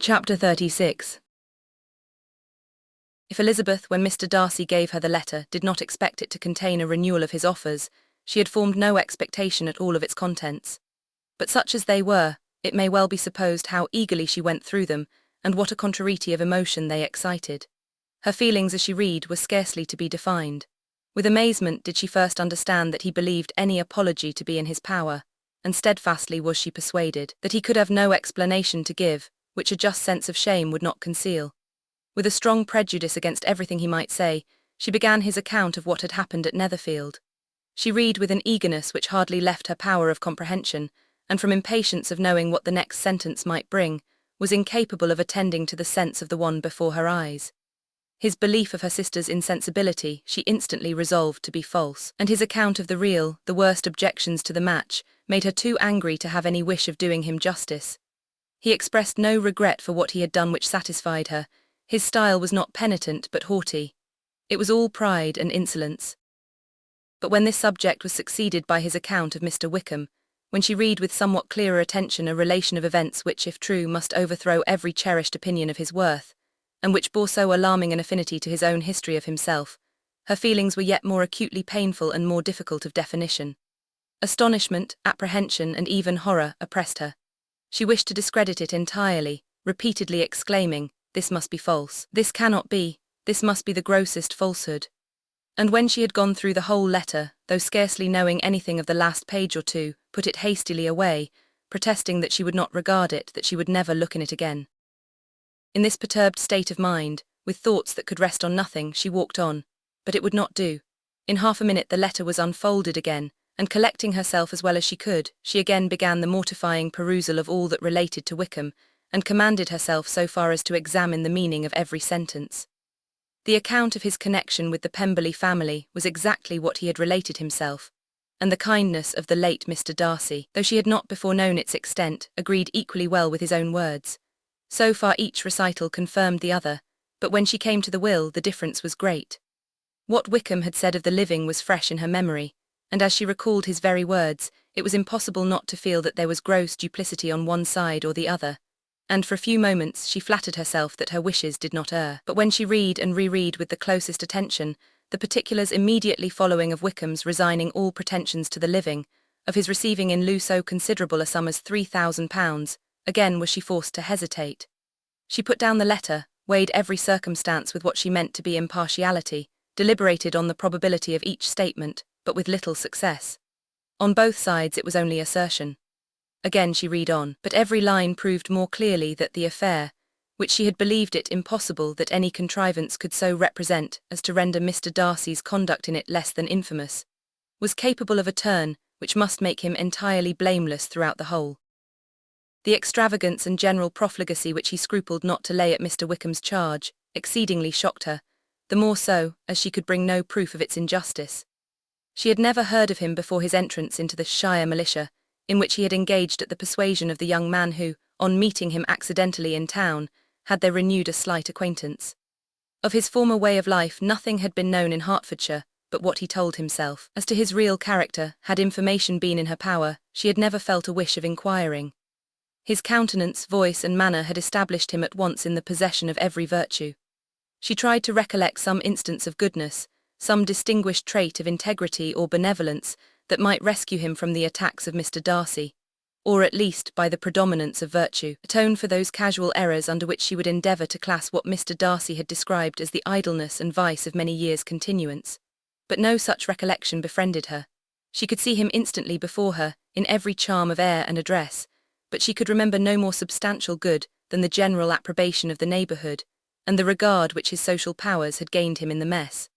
Chapter 36. If Elizabeth, when Mr. Darcy gave her the letter, did not expect it to contain a renewal of his offers, she had formed no expectation at all of its contents. But such as they were, it may well be supposed how eagerly she went through them, and what a contrariety of emotion they excited. Her feelings as she read were scarcely to be defined. With amazement did she first understand that he believed any apology to be in his power, and steadfastly was she persuaded that he could have no explanation to give, which a just sense of shame would not conceal. With a strong prejudice against everything he might say, she began his account of what had happened at Netherfield. She read with an eagerness which hardly left her power of comprehension, and from impatience of knowing what the next sentence might bring, was incapable of attending to the sense of the one before her eyes. His belief of her sister's insensibility she instantly resolved to be false, and his account of the real, the worst objections to the match, made her too angry to have any wish of doing him justice. He expressed no regret for what he had done which satisfied her. His style was not penitent but haughty. It was all pride and insolence. But when this subject was succeeded by his account of Mr. Wickham, when she read with somewhat clearer attention a relation of events which, if true, must overthrow every cherished opinion of his worth, and which bore so alarming an affinity to his own history of himself, her feelings were yet more acutely painful and more difficult of definition. Astonishment, apprehension, and even horror oppressed her. She wished to discredit it entirely, repeatedly exclaiming, "This must be false. This cannot be. This must be the grossest falsehood." And when she had gone through the whole letter, though scarcely knowing anything of the last page or two, put it hastily away, protesting that she would not regard it, that she would never look in it again. In this perturbed state of mind, with thoughts that could rest on nothing, she walked on, but it would not do. In half a minute the letter was unfolded again, and collecting herself as well as she could, she again began the mortifying perusal of all that related to Wickham, and commanded herself so far as to examine the meaning of every sentence. The account of his connection with the Pemberley family was exactly what he had related himself, and the kindness of the late Mr. Darcy, though she had not before known its extent, agreed equally well with his own words. So far each recital confirmed the other, but when she came to the will the difference was great. What Wickham had said of the living was fresh in her memory, and as she recalled his very words, it was impossible not to feel that there was gross duplicity on one side or the other, and for a few moments she flattered herself that her wishes did not err. But when she read and reread with the closest attention, the particulars immediately following of Wickham's resigning all pretensions to the living, of his receiving in lieu so considerable a sum as £3,000, again was she forced to hesitate. She put down the letter, weighed every circumstance with what she meant to be impartiality, deliberated on the probability of each statement, but with little success. On both sides it was only assertion. Again she read on, but every line proved more clearly that the affair, which she had believed it impossible that any contrivance could so represent as to render Mr. Darcy's conduct in it less than infamous, was capable of a turn which must make him entirely blameless throughout the whole. The extravagance and general profligacy which he scrupled not to lay at Mr. Wickham's charge exceedingly shocked her, the more so as she could bring no proof of its injustice. She had never heard of him before his entrance into the Shire militia, in which he had engaged at the persuasion of the young man who, on meeting him accidentally in town, had there renewed a slight acquaintance. Of his former way of life nothing had been known in Hertfordshire, but what he told himself. As to his real character, had information been in her power, she had never felt a wish of inquiring. His countenance, voice, and manner had established him at once in the possession of every virtue. She tried to recollect some instance of goodness, some distinguished trait of integrity or benevolence that might rescue him from the attacks of Mr. Darcy, or at least, by the predominance of virtue, atone for those casual errors under which she would endeavour to class what Mr. Darcy had described as the idleness and vice of many years' continuance. But no such recollection befriended her. She could see him instantly before her, in every charm of air and address, but she could remember no more substantial good than the general approbation of the neighbourhood, and the regard which his social powers had gained him in the mess.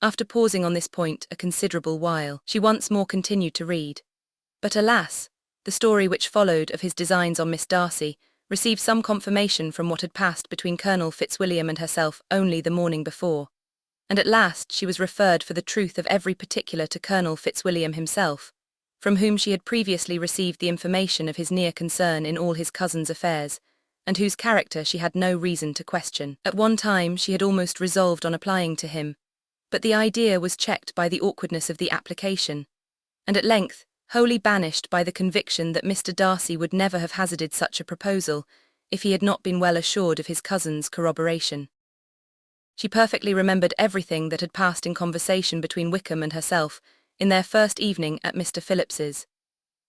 After pausing on this point a considerable while, she once more continued to read. But alas! The story which followed of his designs on Miss Darcy received some confirmation from what had passed between Colonel Fitzwilliam and herself only the morning before, and at last she was referred for the truth of every particular to Colonel Fitzwilliam himself, from whom she had previously received the information of his near concern in all his cousin's affairs, and whose character she had no reason to question. At one time she had almost resolved on applying to him, but the idea was checked by the awkwardness of the application, and at length, wholly banished by the conviction that Mr. Darcy would never have hazarded such a proposal, if he had not been well assured of his cousin's corroboration. She perfectly remembered everything that had passed in conversation between Wickham and herself in their first evening at Mr. Phillips's.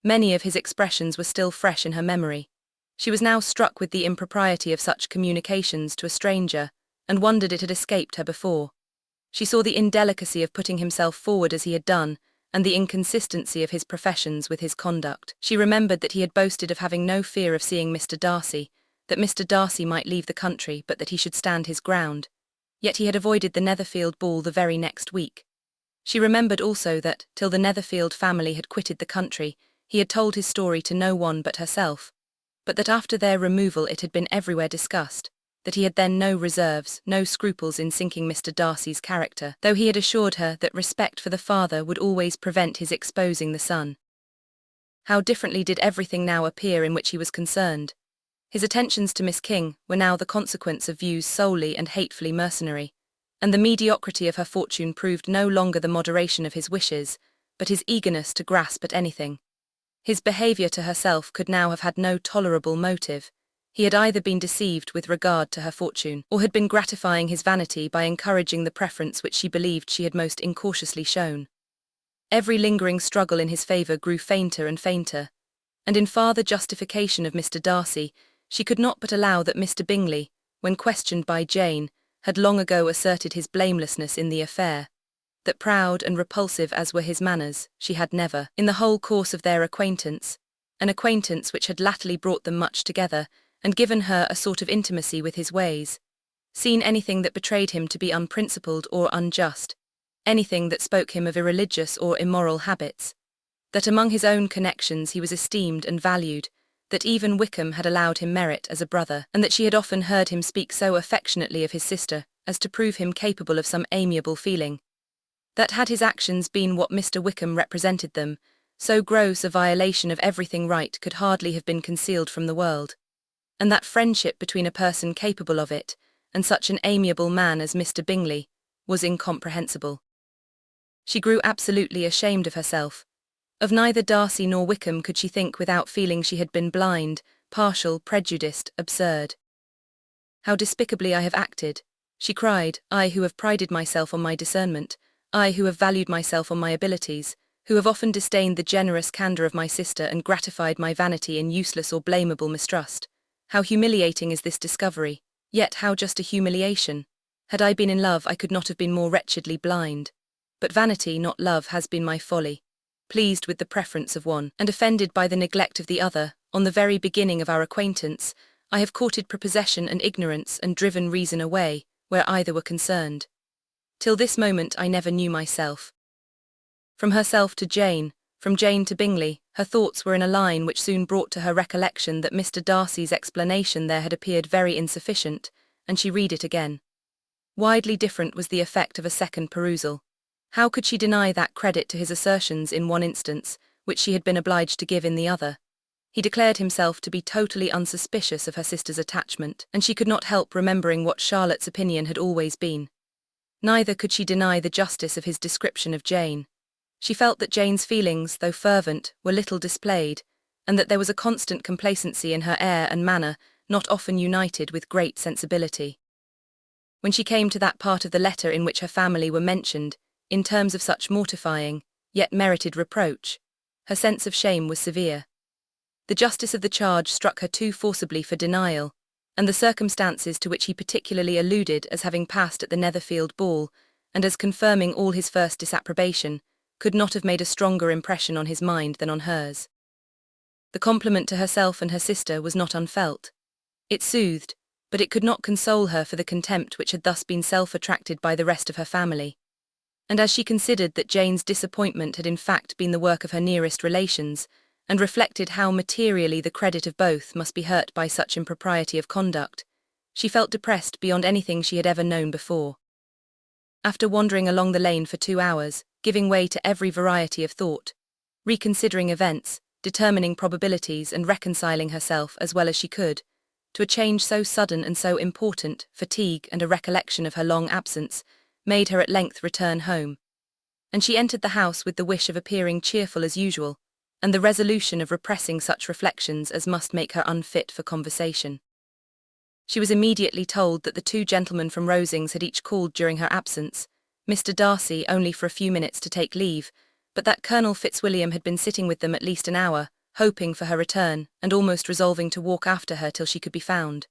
Many of his expressions were still fresh in her memory. She was now struck with the impropriety of such communications to a stranger, and wondered it had escaped her before. She saw the indelicacy of putting himself forward as he had done, and the inconsistency of his professions with his conduct. She remembered that he had boasted of having no fear of seeing Mr. Darcy, that Mr. Darcy might leave the country but that he should stand his ground. Yet he had avoided the Netherfield ball the very next week. She remembered also that, till the Netherfield family had quitted the country, he had told his story to no one but herself, but that after their removal it had been everywhere discussed, that he had then no reserves, no scruples in sinking Mr. Darcy's character, though he had assured her that respect for the father would always prevent his exposing the son. How differently did everything now appear in which he was concerned. His attentions to Miss King were now the consequence of views solely and hatefully mercenary, and the mediocrity of her fortune proved no longer the moderation of his wishes, but his eagerness to grasp at anything. His behaviour to herself could now have had no tolerable motive. He had either been deceived with regard to her fortune, or had been gratifying his vanity by encouraging the preference which she believed she had most incautiously shown. Every lingering struggle in his favour grew fainter and fainter, and in farther justification of Mr. Darcy, she could not but allow that Mr. Bingley, when questioned by Jane, had long ago asserted his blamelessness in the affair, that proud and repulsive as were his manners, she had never, in the whole course of their acquaintance, an acquaintance which had latterly brought them much together, and given her a sort of intimacy with his ways, seen anything that betrayed him to be unprincipled or unjust, anything that spoke him of irreligious or immoral habits, that among his own connections he was esteemed and valued, that even Wickham had allowed him merit as a brother, and that she had often heard him speak so affectionately of his sister as to prove him capable of some amiable feeling, that had his actions been what Mr. Wickham represented them, so gross a violation of everything right could hardly have been concealed from the world, and that friendship between a person capable of it, and such an amiable man as Mr. Bingley, was incomprehensible. She grew absolutely ashamed of herself. Of neither Darcy nor Wickham could she think without feeling she had been blind, partial, prejudiced, absurd. How despicably I have acted, she cried, I who have prided myself on my discernment, I who have valued myself on my abilities, who have often disdained the generous candour of my sister and gratified my vanity in useless or blamable mistrust. How humiliating is this discovery, yet how just a humiliation. Had I been in love I could not have been more wretchedly blind. But vanity, not love, has been my folly. Pleased with the preference of one, and offended by the neglect of the other, on the very beginning of our acquaintance, I have courted prepossession and ignorance and driven reason away, where either were concerned. Till this moment I never knew myself. From herself to Jane, from Jane to Bingley, her thoughts were in a line which soon brought to her recollection that Mr. Darcy's explanation there had appeared very insufficient, and she read it again. Widely different was the effect of a second perusal. How could she deny that credit to his assertions in one instance, which she had been obliged to give in the other? He declared himself to be totally unsuspicious of her sister's attachment, and she could not help remembering what Charlotte's opinion had always been. Neither could she deny the justice of his description of Jane. She felt that Jane's feelings, though fervent, were little displayed, and that there was a constant complacency in her air and manner, not often united with great sensibility. When she came to that part of the letter in which her family were mentioned, in terms of such mortifying, yet merited reproach, her sense of shame was severe. The justice of the charge struck her too forcibly for denial, and the circumstances to which he particularly alluded as having passed at the Netherfield ball, and as confirming all his first disapprobation, could not have made a stronger impression on his mind than on hers. The compliment to herself and her sister was not unfelt. It soothed, but it could not console her for the contempt which had thus been self-attracted by the rest of her family. And as she considered that Jane's disappointment had in fact been the work of her nearest relations, and reflected how materially the credit of both must be hurt by such impropriety of conduct, she felt depressed beyond anything she had ever known before. After wandering along the lane for 2 hours, giving way to every variety of thought, reconsidering events, determining probabilities and reconciling herself as well as she could, to a change so sudden and so important, fatigue and a recollection of her long absence, made her at length return home, and she entered the house with the wish of appearing cheerful as usual, and the resolution of repressing such reflections as must make her unfit for conversation. She was immediately told that the two gentlemen from Rosings had each called during her absence, Mr. Darcy only for a few minutes to take leave, but that Colonel Fitzwilliam had been sitting with them at least an hour, hoping for her return, and almost resolving to walk after her till she could be found.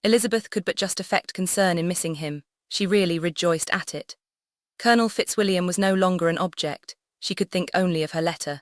Elizabeth could but just affect concern in missing him. She really rejoiced at it. Colonel Fitzwilliam was no longer an object. She could think only of her letter.